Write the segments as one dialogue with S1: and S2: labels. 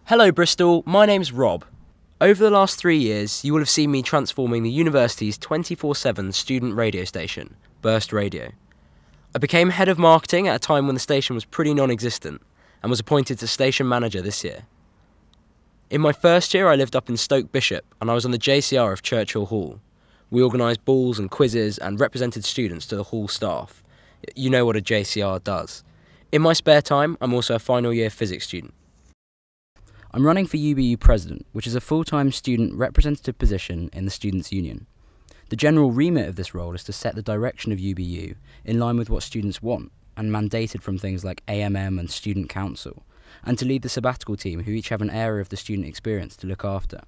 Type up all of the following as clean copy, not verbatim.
S1: Hello Bristol, my name's Rob. Over the last 3 years, you will have seen me transforming the university's 24/7 student radio station, Burst Radio. I became head of marketing at a time when the station was pretty non-existent and was appointed to station manager this year. In my first year, I lived up in Stoke Bishop and I was on the JCR of Churchill Hall. We organised balls and quizzes and represented students to the hall staff. You know what a JCR does. In my spare time, I'm also a final year physics student.
S2: I'm running for UBU President, which is a full-time student representative position in the Students' Union. The general remit of this role is to set the direction of UBU in line with what students want, and mandated from things like AMM and Student Council, and to lead the sabbatical team who each have an area of the student experience to look after.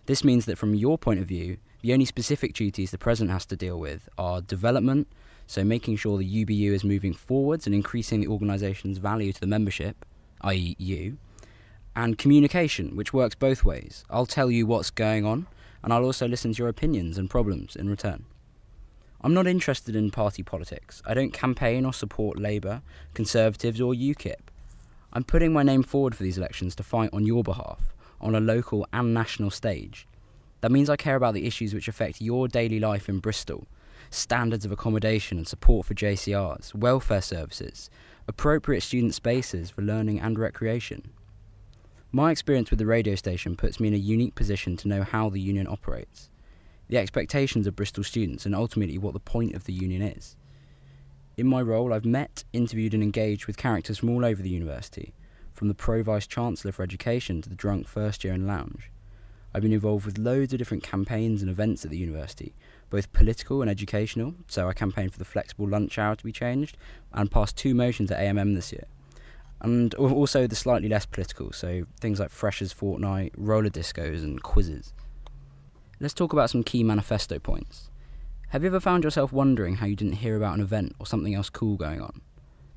S2: This means that from your point of view, the only specific duties the President has to deal with are development, so making sure the UBU is moving forwards and increasing the organisation's value to the membership, i.e. you, and communication, which works both ways. I'll tell you what's going on, and I'll also listen to your opinions and problems in return. I'm not interested in party politics. I don't campaign or support Labour, Conservatives or UKIP. I'm putting my name forward for these elections to fight on your behalf, on a local and national stage. That means I care about the issues which affect your daily life in Bristol: standards of accommodation and support for JCRs, welfare services, appropriate student spaces for learning and recreation. My experience with the radio station puts me in a unique position to know how the union operates, the expectations of Bristol students, and ultimately what the point of the union is. In my role, I've met, interviewed and engaged with characters from all over the university, from the Pro-Vice-Chancellor for Education to the drunk first year in lounge. I've been involved with loads of different campaigns and events at the university, both political and educational, so I campaigned for the flexible lunch hour to be changed, and passed 2 motions at AMM this year. And also the slightly less political, so things like Freshers' Fortnight, roller discos and quizzes. Let's talk about some key manifesto points. Have you ever found yourself wondering how you didn't hear about an event or something else cool going on?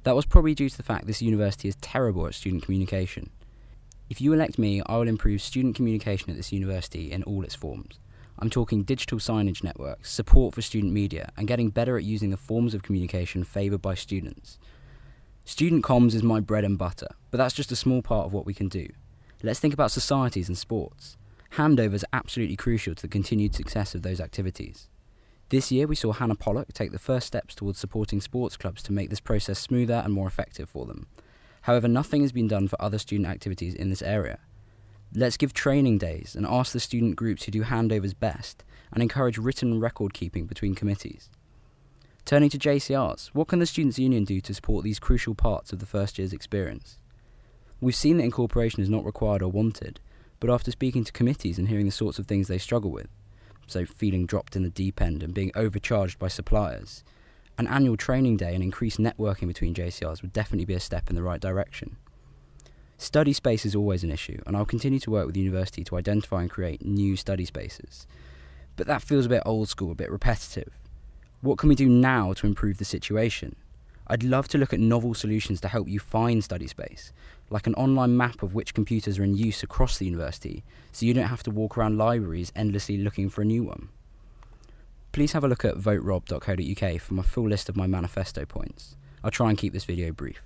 S2: That was probably due to the fact this university is terrible at student communication. If you elect me, I will improve student communication at this university in all its forms. I'm talking digital signage networks, support for student media, and getting better at using the forms of communication favoured by students. Student comms is my bread and butter, but that's just a small part of what we can do. Let's think about societies and sports. Handovers are absolutely crucial to the continued success of those activities. This year we saw Hannah Pollock take the first steps towards supporting sports clubs to make this process smoother and more effective for them. However, nothing has been done for other student activities in this area. Let's give training days and ask the student groups who do handovers best, and encourage written record keeping between committees. Turning to JCRs, what can the Students' Union do to support these crucial parts of the first year's experience? We've seen that incorporation is not required or wanted, but after speaking to committees and hearing the sorts of things they struggle with, so feeling dropped in the deep end and being overcharged by suppliers, an annual training day and increased networking between JCRs would definitely be a step in the right direction. Study space is always an issue, and I'll continue to work with the university to identify and create new study spaces. But that feels a bit old school, a bit repetitive. What can we do now to improve the situation? I'd love to look at novel solutions to help you find study space, like an online map of which computers are in use across the university, so you don't have to walk around libraries endlessly looking for a new one. Please have a look at voterob.co.uk for my full list of my manifesto points. I'll try and keep this video brief.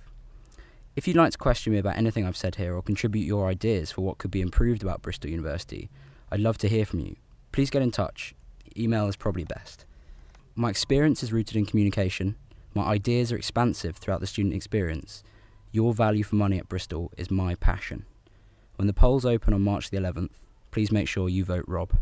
S2: If you'd like to question me about anything I've said here or contribute your ideas for what could be improved about Bristol University, I'd love to hear from you. Please get in touch. Email is probably best. My experience is rooted in communication. My ideas are expansive throughout the student experience. Your value for money at Bristol is my passion. When the polls open on March the 11th, please make sure you vote Rob.